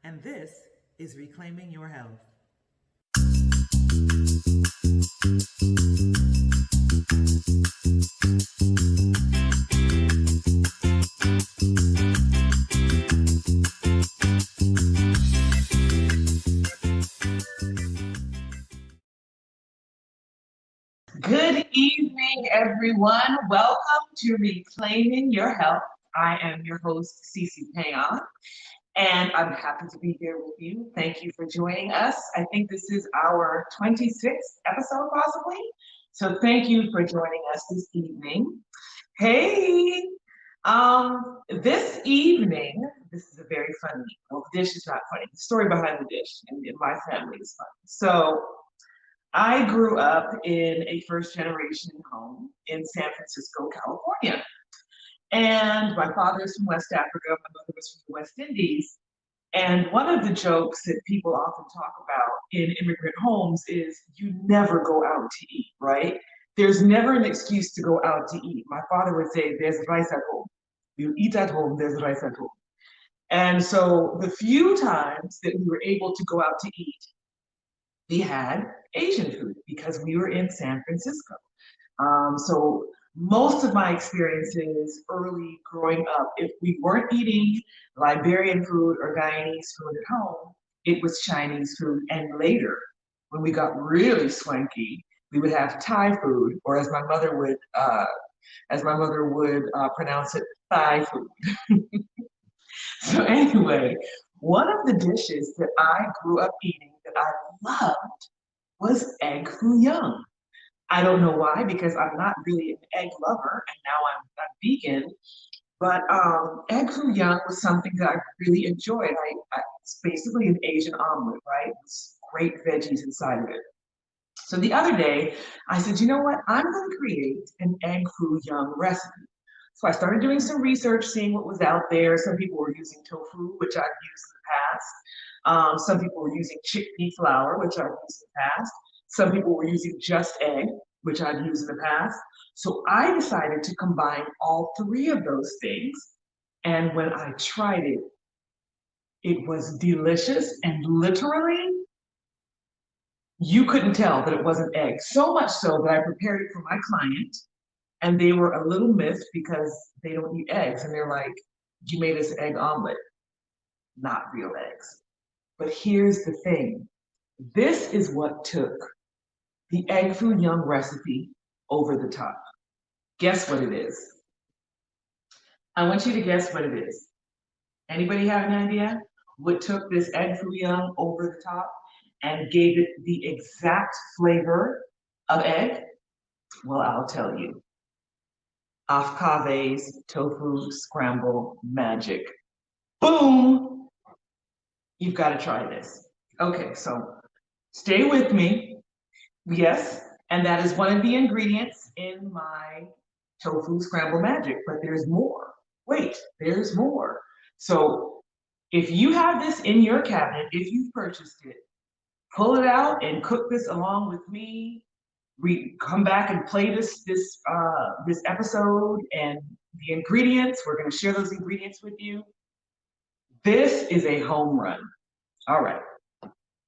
and this is Reclaiming Your Health. Good evening, everyone. Welcome to Reclaiming Your Health. I am your host, C.C. Péan, and I'm happy to be here with you. Thank you for joining us. I think this is our 26th episode, possibly. So thank you for joining us this evening. Hey, this evening, this is a very funny, well, the dish is not funny. The story behind the dish in my family is funny. So I grew up in a first generation home in San Francisco, California. And my father is from West Africa, my mother was from the West Indies. And one of the jokes that people often talk about in immigrant homes is you never go out to eat, right? There's never an excuse to go out to eat. My father would say, there's rice at home. You eat at home, there's rice at home. And so the few times that we were able to go out to eat, we had Asian food because we were in San Francisco. So most of my experiences early growing up, if we weren't eating Liberian food or Guyanese food at home, it was Chinese food. And later, when we got really swanky, we would have Thai food, or as my mother would pronounce it, Thai food. So anyway, one of the dishes that I grew up eating that I loved was Egg Foo Young. I don't know why, because I'm not really an egg lover, and now I'm vegan. But Egg Foo Young was something that I really enjoyed. It's basically an Asian omelet, right? It's great veggies inside of it. So the other day, I said, you know what? I'm going to create an Egg Foo Young recipe. So I started doing some research, seeing what was out there. Some people were using tofu, which I've used in the past. Some people were using chickpea flour, which I've used in the past. Some people were using just egg, which I've used in the past. So I decided to combine all three of those things. And when I tried it, it was delicious. And literally, you couldn't tell that it wasn't egg. So much so that I prepared it for my client. And they were a little miffed because they don't eat eggs. And they're like, you made us an egg omelet, not real eggs. But here's the thing. This is what took the Egg Foo Young recipe over the top. Guess what it is? I want you to guess what it is. Anybody have an idea? What took this Egg Foo Young over the top and gave it the exact flavor of egg? Well, I'll tell you. Afkave's tofu scramble magic. Boom! You've got to try this. Okay, so stay with me. Yes, and that is one of the ingredients in my tofu scramble magic, but there's more. Wait, there's more. So if you have this in your cabinet, if you've purchased it, pull it out and cook this along with me. We come back and play this episode and the ingredients. We're going to share those ingredients with you. This is a home run. All right.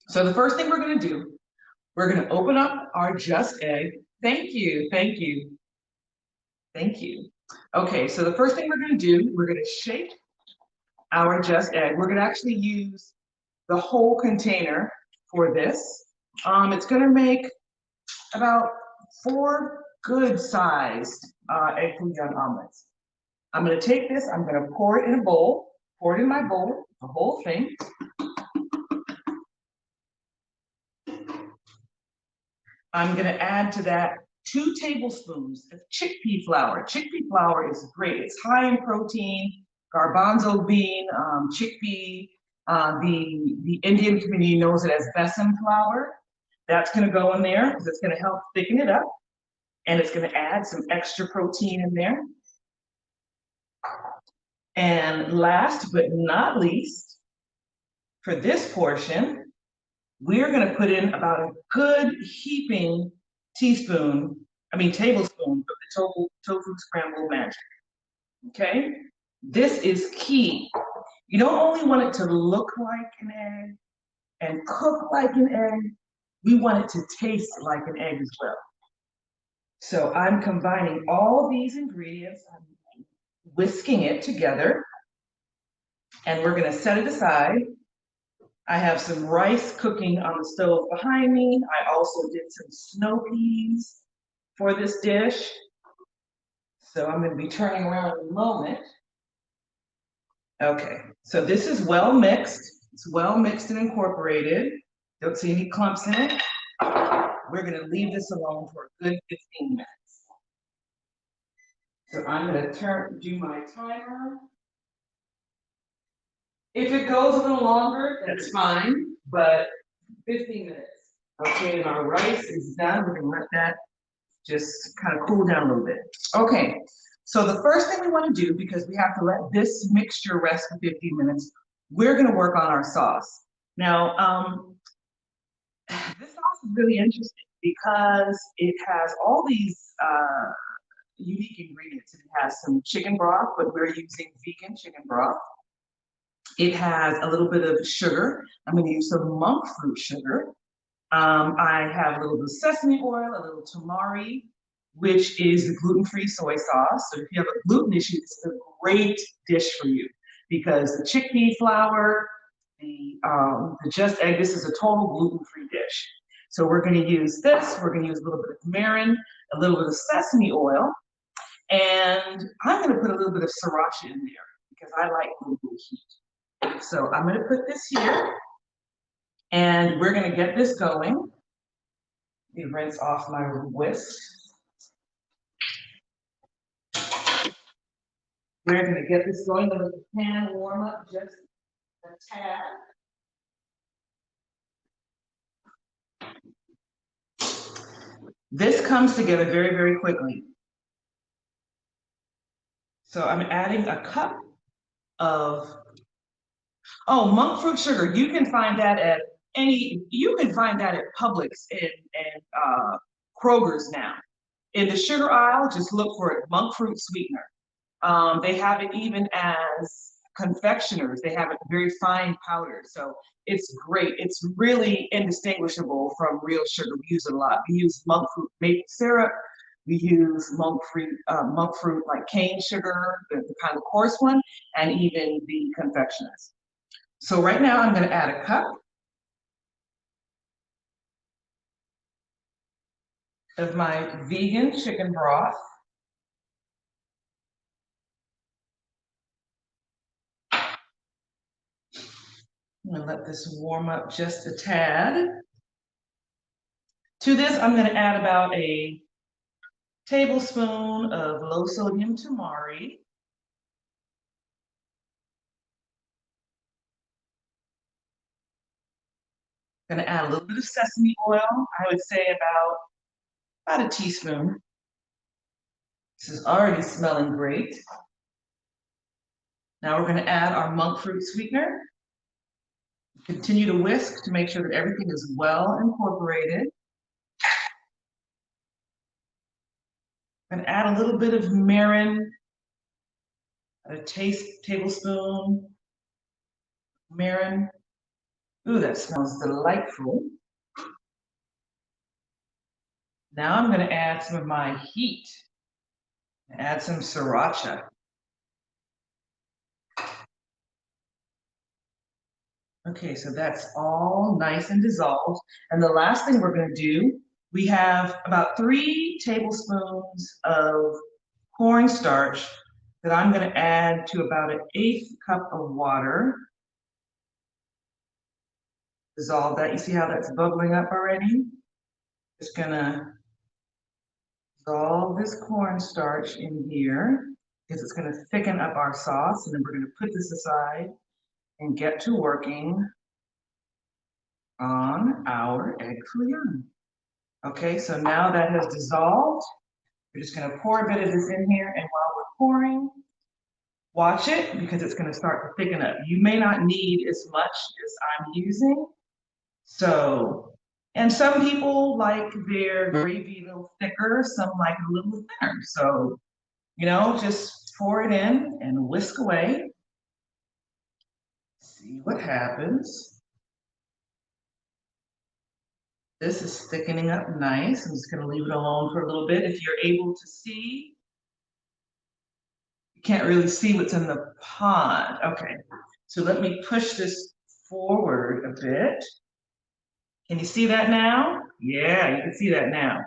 So the first thing we're going to do, we're going to open up our just egg. Thank you. Thank you. Thank you. Okay, so the first thing we're going to do, we're going to shake our just egg. We're going to actually use the whole container for this. It's going to make about 4 good-sized Egg Foo Young omelets. I'm going to take this, I'm going to pour it in a bowl, pour it in my bowl, the whole thing. I'm going to add to that 2 tablespoons of chickpea flour. Chickpea flour is great. It's high in protein, garbanzo bean, chickpea. The Indian community knows it as besan flour. That's going to go in there because it's going to help thicken it up. And it's going to add some extra protein in there. And last but not least, for this portion, we're going to put in about a good heaping tablespoon of the tofu scramble magic. Okay? This is key. You don't only want it to look like an egg and cook like an egg, we want it to taste like an egg as well. So I'm combining all of these ingredients, I'm whisking it together, and we're gonna set it aside. I have some rice cooking on the stove behind me. I also did some snow peas for this dish. So I'm gonna be turning around in a moment. Okay, so this is well mixed. It's well mixed and incorporated. Don't see any clumps in it. We're gonna leave this alone for a good 15 minutes. So I'm gonna do my timer. If it goes a little longer, that's fine, but 15 minutes. Okay, and our rice is done. We're gonna let that just kind of cool down a little bit. Okay, so the first thing we want to do, because we have to let this mixture rest for 15 minutes, we're going to work on our sauce. Now, this sauce is really interesting because it has all these unique ingredients. It has some chicken broth, but we're using vegan chicken broth. It has a little bit of sugar. I'm going to use some monk fruit sugar. I have a little bit of sesame oil, a little tamari, which is the gluten-free soy sauce. So if you have a gluten issue, this is a great dish for you because the chickpea flour, the just egg, this is a total gluten-free dish. So we're going to use this. We're going to use a little bit of mirin, a little bit of sesame oil, and I'm going to put a little bit of sriracha in there because I like a little bit of heat. So I'm going to put this here. And we're gonna get this going. Let me rinse off my whisk. We're gonna get this going. Let the pan warm up just a tad. This comes together very, very quickly. So I'm adding a cup of, monk fruit sugar. You can find that at Publix and Kroger's now. In the sugar aisle, just look for it, monk fruit sweetener. They have it even as confectioners. They have it very fine powder. So it's great. It's really indistinguishable from real sugar. We use it a lot. We use monk fruit maple syrup. We use monk fruit like cane sugar, the kind of coarse one, and even the confectioners. So right now I'm going to add a cup of my vegan chicken broth. I'm gonna let this warm up just a tad. To this, I'm gonna add about a tablespoon of low sodium tamari. Gonna add a little bit of sesame oil. I would say about a teaspoon. This is already smelling great. Now we're gonna add our monk fruit sweetener. Continue to whisk to make sure that everything is well incorporated. I'm gonna add a little bit of mirin, a tablespoon mirin. Ooh, that smells delightful. Now I'm gonna add some of my heat. Add some sriracha. Okay, so that's all nice and dissolved. And the last thing we're gonna do, we have about 3 tablespoons of cornstarch that I'm gonna add to about an 1/8 cup of water. Dissolve that. You see how that's bubbling up already? Just gonna dissolve this cornstarch in here because it's gonna thicken up our sauce, and then we're gonna put this aside and get to working on our egg foo young. Okay, so now that has dissolved, we're just gonna pour a bit of this in here, and while we're pouring, watch it because it's gonna start to thicken up. You may not need as much as I'm using. So, and some people like their gravy a little thicker, some like it a little thinner. So, just pour it in and whisk away. See what happens. This is thickening up nice. I'm just gonna leave it alone for a little bit. If you're able to see, you can't really see what's in the pot. Okay, so let me push this forward a bit. Can you see that now? Yeah, you can see that now.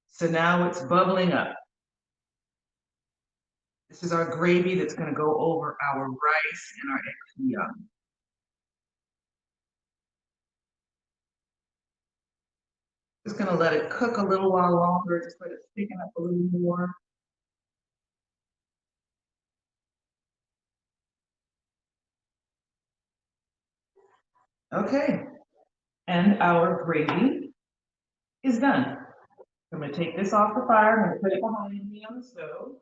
So now it's bubbling up. This is our gravy that's gonna go over our rice and our egg foo young. Just gonna let it cook a little while longer, just let it thicken up a little more. Okay, and our gravy is done. I'm gonna take this off the fire, I'm gonna put it behind me on the stove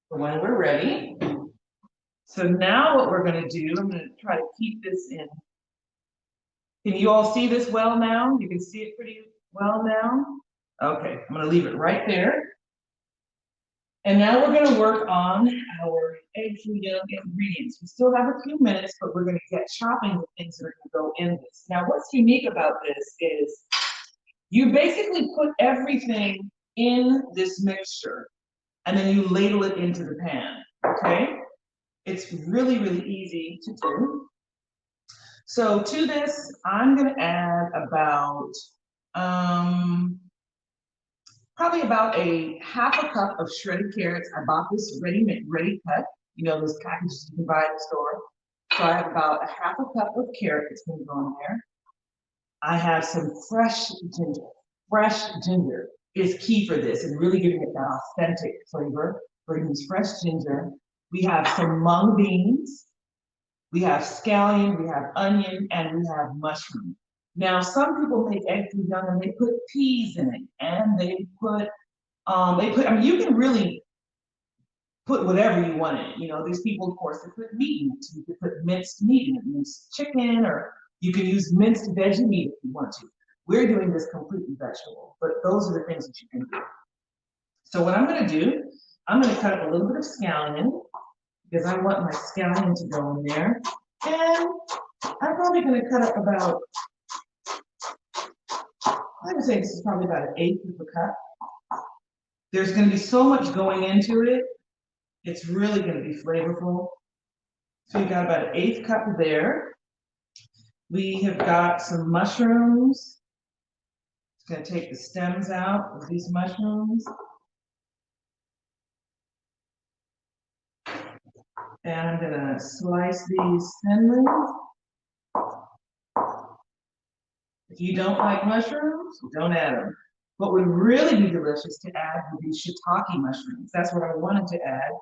for when we're ready. So now what we're gonna do, I'm gonna try to keep this in. Can you all see this well now? You can see it pretty well now? Okay, I'm gonna leave it right there. And now we're gonna work on our egg foo young ingredients. We still have a few minutes, but we're gonna get chopping the things that are gonna go in this. Now what's unique about this is you basically put everything in this mixture and then you ladle it into the pan, okay? It's really, really easy to do. So to this, I'm gonna add about, probably about a half a cup of shredded carrots. I bought this ready cut, you know, those packages you can buy at the store. So I have about a half a cup of carrot that's gonna go in there. I have some fresh ginger. Fresh ginger is key for this and really giving it that authentic flavor. We're gonna use fresh ginger. We have some mung beans. We have scallion, we have onion, and we have mushroom. Now, some people make egg foo young and they put peas in it, and they put, I mean, you can really put whatever you want in it. You know, these people, of course, they put meat in it. So you could put minced meat in it, minced chicken, or you can use minced veggie meat if you want to. We're doing this completely vegetable, but those are the things that you can do. So what I'm gonna do, I'm gonna cut up a little bit of scallion because I want my scallion to go in there. And I'm probably gonna cut up about, I would say this is probably about 1/8 of a cup. There's gonna be so much going into it, it's really gonna be flavorful. So you got about 1/8 cup there. We have got some mushrooms. Just gonna take the stems out of these mushrooms. And I'm gonna slice these thinly. If you don't like mushrooms, don't add them. What would really be delicious to add would be shiitake mushrooms. That's what I wanted to add,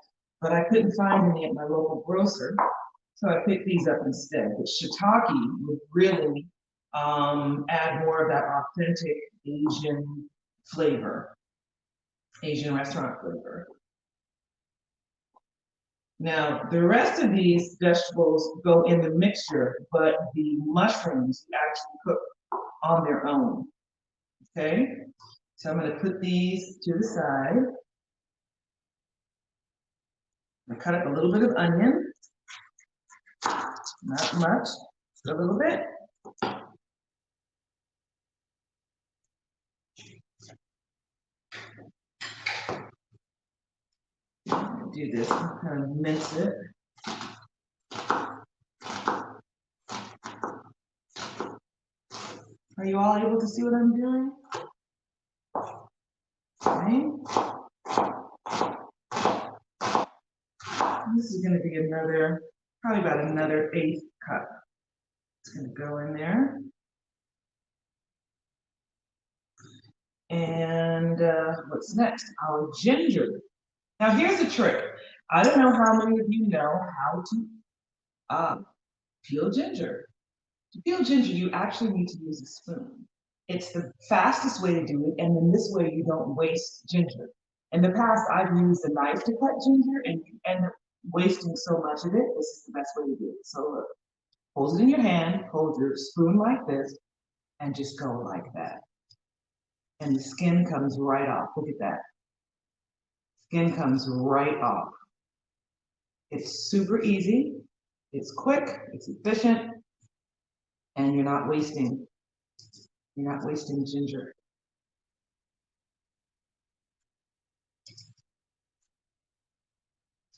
but I couldn't find any at my local grocer, so I picked these up instead. But shiitake would really add more of that authentic Asian flavor, Asian restaurant flavor. Now, the rest of these vegetables go in the mixture, but the mushrooms actually cook on their own, okay? So I'm gonna put these to the side. I cut up a little bit of onion, not much, just a little bit. Do this, kind of mince it. Are you all able to see what I'm doing? Okay. This is gonna be another, probably about another 1/8 cup. It's gonna go in there. And what's next? Our ginger. Now here's a trick. I don't know how many of you know how to peel ginger. To peel ginger, you actually need to use a spoon. It's the fastest way to do it, and then this way you don't waste ginger. In the past, I've used a knife to cut ginger, and you end up wasting so much of it. This is the best way to do it. So look, hold it in your hand, hold your spoon like this, and just go like that. And the skin comes right off. Look at that. Skin comes right off. It's super easy. It's quick, it's efficient, and you're not wasting ginger.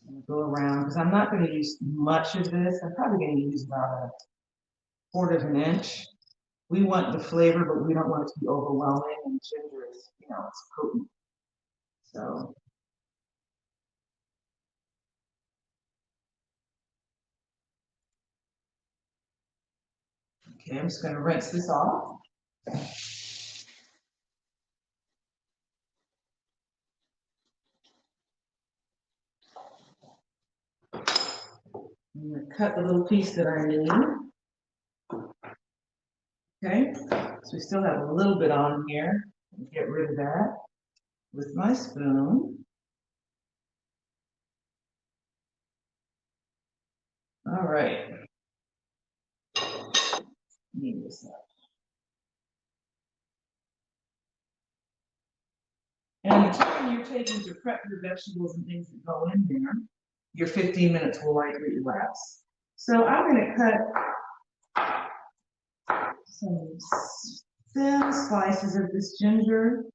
I'm gonna go around because I'm not going to use much of this. I'm probably going to use about 1/4 of an inch. We want the flavor, but we don't want it to be overwhelming, and ginger is, it's potent. So, okay, I'm just going to rinse this off. I'm going to cut the little piece that I need. Okay, so we still have a little bit on here. Get rid of that with my spoon. All right. Need this up. And the time you're taking to prep your vegetables and things that go in there, your 15 minutes will likely elapse. So I'm going to cut some thin slices of this ginger.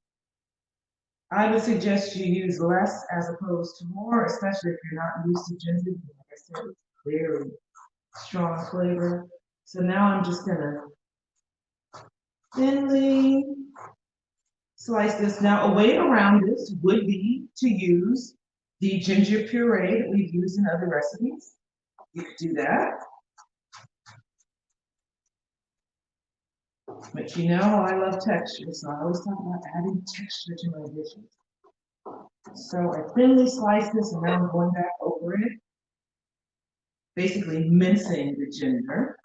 I would suggest you use less as opposed to more, especially if you're not used to ginger. Like I said, it's very strong flavor. So now I'm just going to thinly slice this. Now, a way around this would be to use the ginger puree that we've used in other recipes. You could do that. But I love texture, so I always talk about adding texture to my dishes. So I thinly slice this, and now I'm going back over it, basically mincing the ginger.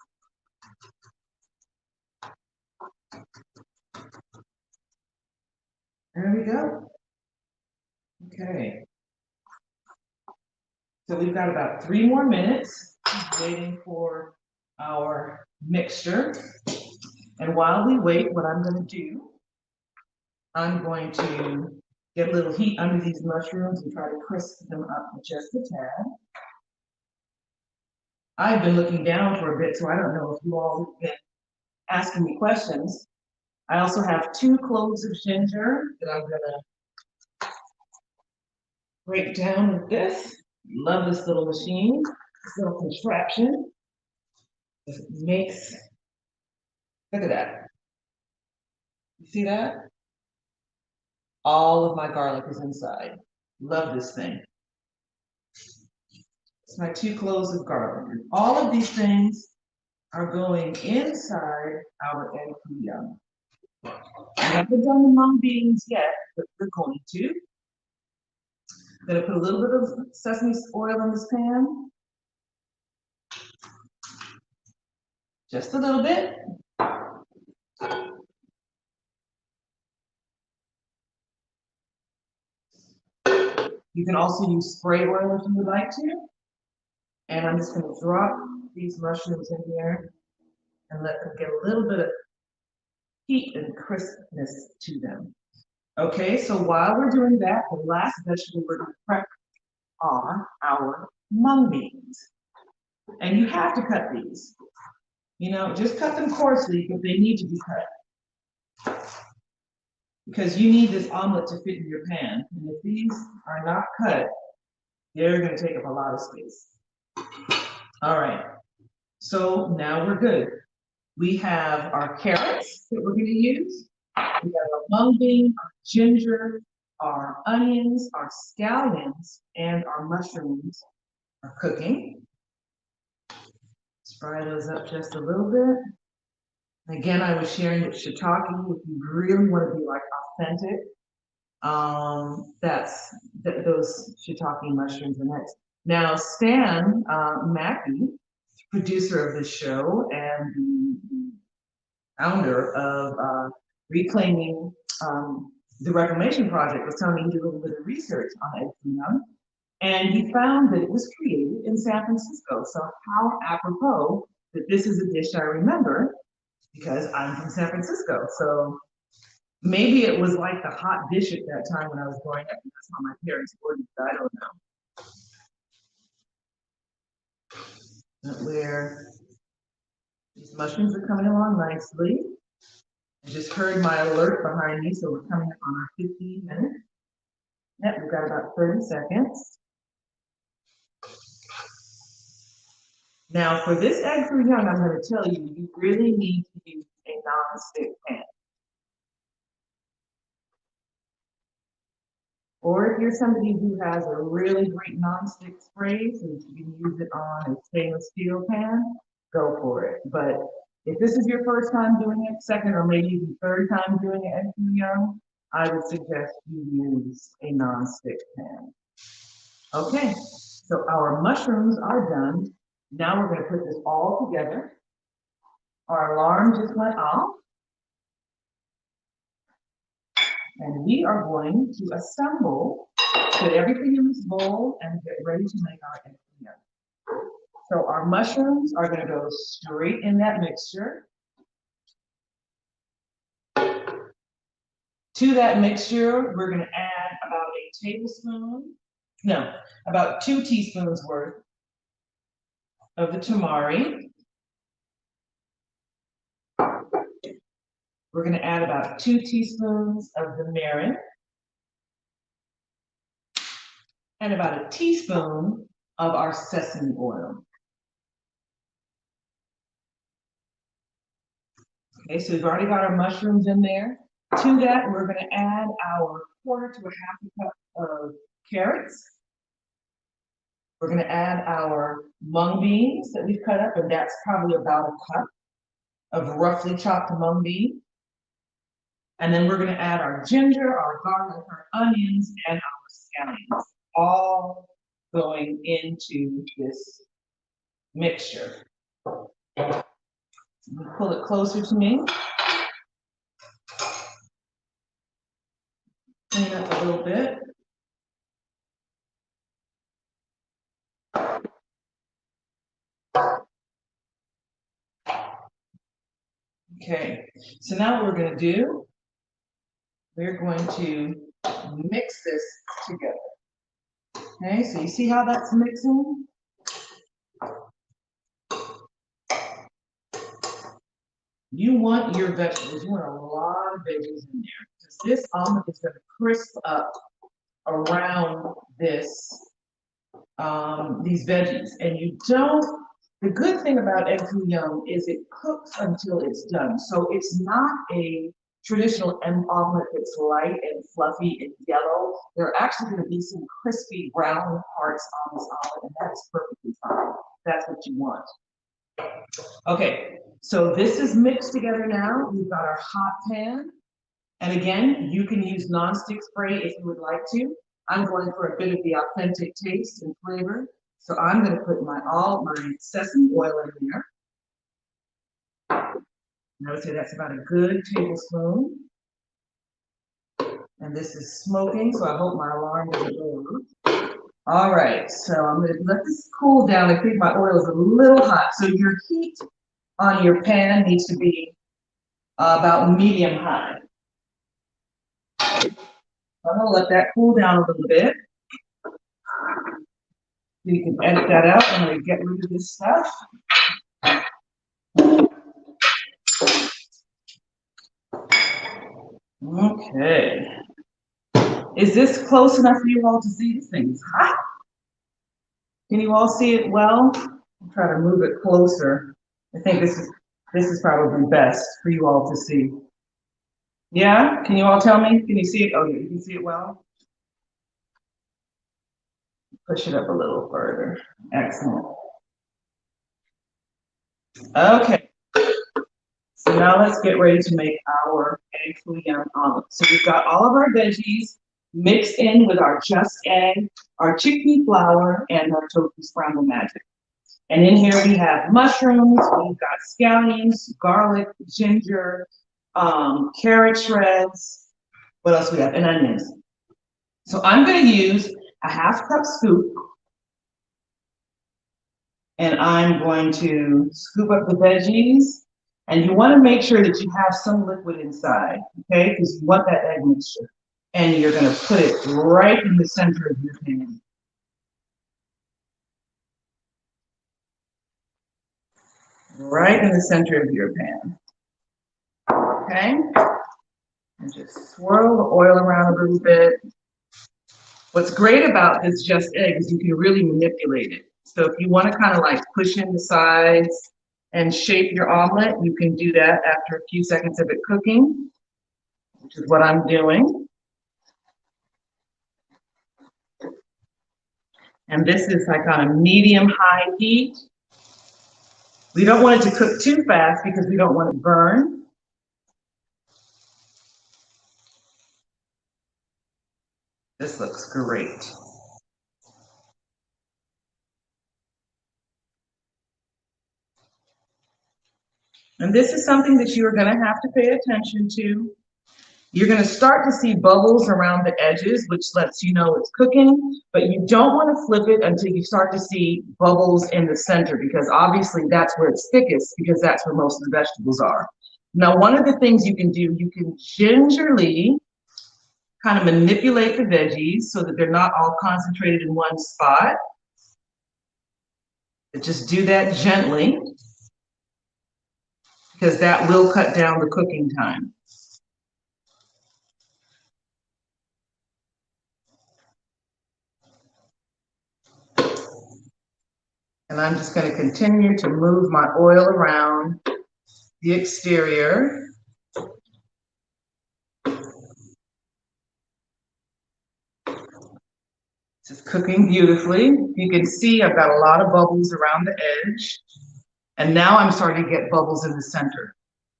There we go. Okay. So we've got about 3 more minutes waiting for our mixture. And while we wait, what I'm going to do, I'm going to get a little heat under these mushrooms and try to crisp them up just a tad. I've been looking down for a bit, so I don't know if you all have been asking me questions. I also have 2 cloves of ginger that I'm gonna break down with this. Love this little machine, this little contraption. It makes, look at that. You see that? All of my garlic is inside. Love this thing. It's my 2 cloves of garlic. And all of these things are going inside our Egg Foo Young. I haven't done the mung beans yet, but we're going to. I'm going to put a little bit of sesame oil in this pan. Just a little bit. You can also use spray oil if you would like to. And I'm just going to drop these mushrooms in here and let them get a little bit of heat and crispness to them. Okay, so while we're doing that, the last vegetable we're going to prep are our mung beans. And you have to cut these. Just cut them coarsely, but they need to be cut. Because you need this omelet to fit in your pan. And if these are not cut, they're going to take up a lot of space. All right, so now we're good. We have our carrots that we're going to use. We have our mung bean, our ginger, our onions, our scallions, and our mushrooms are cooking. Let's fry those up just a little bit. Again, I was sharing with shiitake. If you really want to be like authentic, those shiitake mushrooms are next. Now, Stan Mackey, producer of this show and the founder of Reclaiming the Reclamation Project, was telling me he did a little bit of research on Egg Foo Young, and he found that it was created in San Francisco. So how apropos that this is a dish I remember because I'm from San Francisco. So maybe it was like the hot dish at that time when I was growing up, and that's how my parents ordered it. I don't know. where these mushrooms are coming along nicely. I just heard my alert behind me, so we're coming up on our 15 minutes. Yep, we've got about 30 seconds. Now for this egg foo young, I'm going to tell you, you really need to use a non-stick pan. Or if you're somebody who has a really great non-stick spray, so you can use it on a stainless steel pan, go for it. But if this is your first time doing it, second or maybe even third time doing it egg foo young, I would suggest you use a non-stick pan. Okay, so our mushrooms are done. Now we're going to put this all together. Our alarm just went off. And we are going to assemble, put everything in this bowl and get ready to make our egg foo young. So our mushrooms are going to go straight in that mixture. To that mixture, we're going to add about 2 teaspoons worth of the tamari. We're going to add about 2 teaspoons of the mirin and about a teaspoon of our sesame oil. Okay, so we've already got our mushrooms in there. To that, we're going to add our 1/4 to 1/2 cup of carrots. We're going to add our mung beans that we've cut up, and that's probably about a cup of roughly chopped mung bean. And then we're going to add our ginger, our garlic, our onions, and our scallions, all going into this mixture. Pull it closer to me. Clean up a little bit. Okay, so now what we're going to do, we're going to mix this together. Okay, so you see how that's mixing? You want your vegetables, you want a lot of veggies in there, because this omelet is going to crisp up around this, these veggies. And you don't, the good thing about egg foo young is it cooks until it's done. So it's not a traditional omelet that's light and fluffy and yellow. There are actually going to be some crispy brown parts on this omelet, and that's perfectly fine. That's what you want. Okay, so this is mixed together now. We've got our hot pan. And again, you can use non-stick spray if you would like to. I'm going for a bit of the authentic taste and flavor. So I'm going to put all my sesame oil in there. And I would say that's about a good tablespoon. And this is smoking, so I hope my alarm doesn't go off. All right, so I'm going to let this cool down. I think my oil is a little hot. So your heat on your pan needs to be about medium high. I'm going to let that cool down a little bit. You can edit that out. I'm going to get rid of this stuff. Okay. Is this close enough for you all to see? This thing's hot. Can you all see it well? I'll try to move it closer. I think this is probably best for you all to see. Yeah? Can you all tell me? Can you see it? Oh, yeah, you can see it well? Push it up a little further. Excellent. Okay. So now let's get ready to make our egg foo young omelet. So we've got all of our veggies mixed in with our just egg, our chickpea flour, and our tofu scramble magic. And in here we have mushrooms, we've got scallions, garlic, ginger, carrot shreds. What else we have? And onions. So I'm going to use a 1/2 cup scoop. And I'm going to scoop up the veggies. And you want to make sure that you have some liquid inside, okay? Because you want that egg mixture. And you're going to put it right in the center of your pan. right in the center of your pan. Okay? And just swirl the oil around a little bit. What's great about this just egg is you can really manipulate it. So if you want to kind of like push in the sides and shape your omelet, you can do that after a few seconds of it cooking, which is what I'm doing. And this is like on a medium-high heat. We don't want it to cook too fast because we don't want it to burn. This looks great. And this is something that you're going to have to pay attention to. You're going to start to see bubbles around the edges, which lets you know it's cooking, but you don't want to flip it until you start to see bubbles in the center, because obviously that's where it's thickest, because that's where most of the vegetables are. Now, one of the things you can do, you can gingerly kind of manipulate the veggies so that they're not all concentrated in one spot. But just do that gently, because that will cut down the cooking time. And I'm just going to continue to move my oil around the exterior. It's cooking beautifully. You can see I've got a lot of bubbles around the edge. And now I'm starting to get bubbles in the center.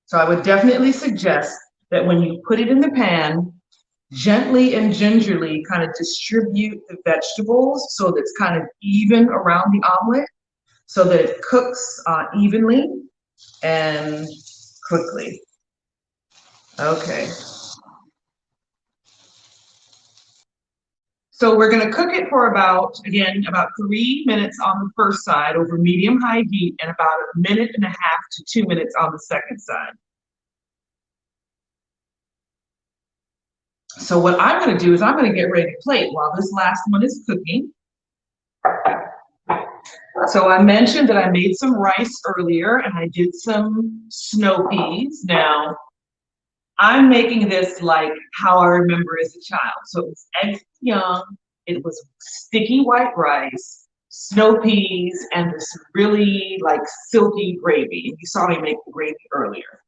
So I would definitely suggest that when you put it in the pan, gently and gingerly kind of distribute the vegetables so that it's kind of even around the omelet, so that it cooks evenly and quickly. Okay. So we're going to cook it for about 3 minutes on the first side over medium-high heat, and about 1.5 to 2 minutes on the second side. So what I'm going to do is I'm going to get ready to plate while this last one is cooking. So I mentioned that I made some rice earlier, and I did some snow peas. Now, I'm making this like how I remember as a child. So it was Egg Foo Young, it was sticky white rice, snow peas, and this really like silky gravy. And you saw me make the gravy earlier.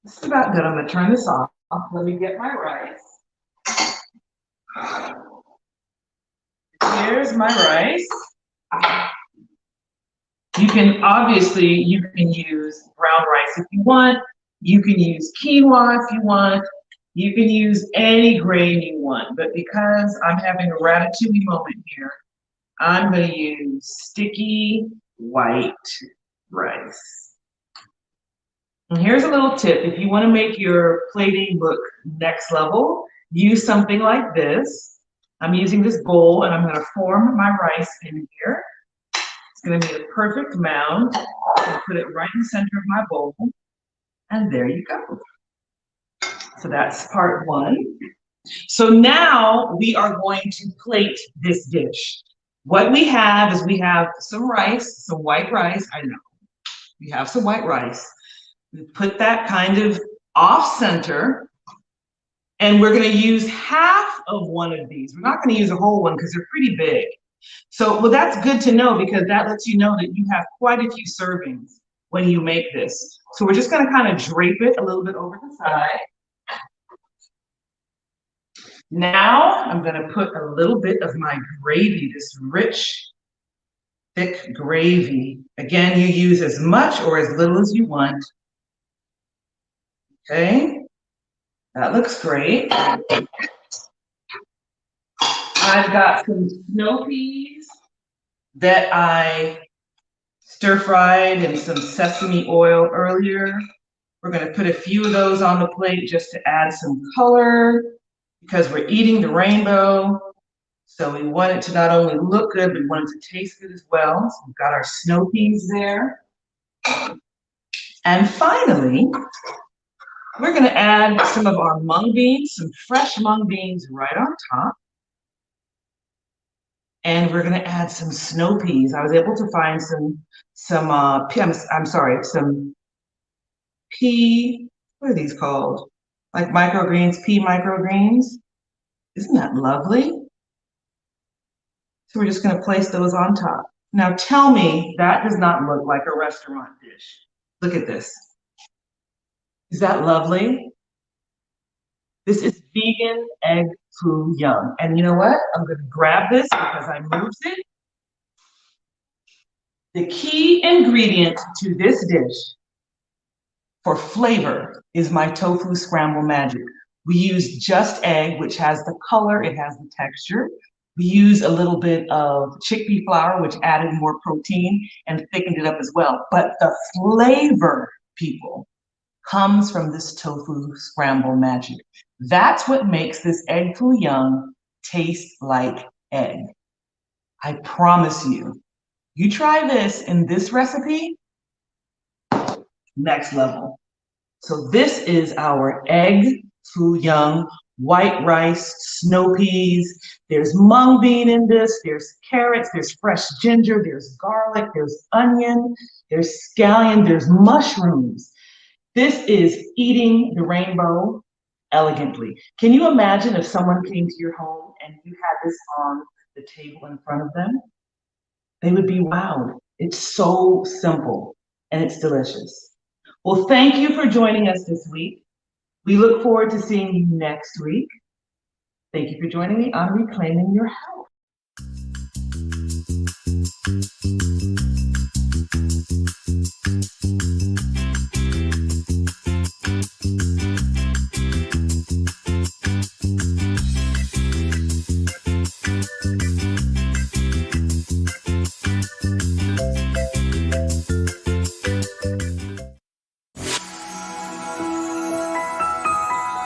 This is about good. I'm gonna turn this off. Let me get my rice. Here's my rice. You can use brown rice if you want. You can use quinoa if you want. You can use any grain you want, but because I'm having a ratatouille moment here, I'm going to use sticky white rice. And here's a little tip. If you want to make your plating look next level, use something like this. I'm using this bowl, and I'm going to form my rice in here. It's going to be a perfect mound. I'll put it right in the center of my bowl, and there you go. So that's part one. So now we are going to plate this dish. What we have is we have some rice, some white rice. I know, we have some white rice. We put that kind of off center, and we're going to use half of one of these. We're not going to use a whole one because they're pretty big. So, well, that's good to know, because that lets you know that you have quite a few servings when you make this. So we're just going to kind of drape it a little bit over the side. Now I'm going to put a little bit of my gravy, this rich, thick gravy. Again, you use as much or as little as you want. Okay, that looks great. I've got some snow peas that I stir-fried in some sesame oil earlier. We're going to put a few of those on the plate just to add some color, because we're eating the rainbow. So we want it to not only look good, but we want it to taste good as well. So we've got our snow peas there. And finally, we're going to add some of our mung beans, some fresh mung beans right on top. And we're gonna add some snow peas. I was able to find some pea, what are these called? Like microgreens, pea microgreens. Isn't that lovely? So we're just gonna place those on top. Now tell me that does not look like a restaurant dish. Look at this. Is that lovely? This is vegan egg foo young. And you know what? I'm gonna grab this because I moved it. The key ingredient to this dish for flavor is my tofu scramble magic. We use just egg, which has the color, it has the texture. We use a little bit of chickpea flour, which added more protein and thickened it up as well. But the flavor, people, comes from this tofu scramble magic. That's what makes this egg foo young taste like egg. I promise you, you try this in this recipe, next level. So this is our egg foo young, white rice, snow peas. There's mung bean in this, there's carrots, there's fresh ginger, there's garlic, there's onion, there's scallion, there's mushrooms. This is eating the rainbow elegantly. Can you imagine if someone came to your home and you had this on the table in front of them? They would be wowed. It's so simple and it's delicious. Well, thank you for joining us this week. We look forward to seeing you next week. Thank you for joining me on Reclaiming Your Health.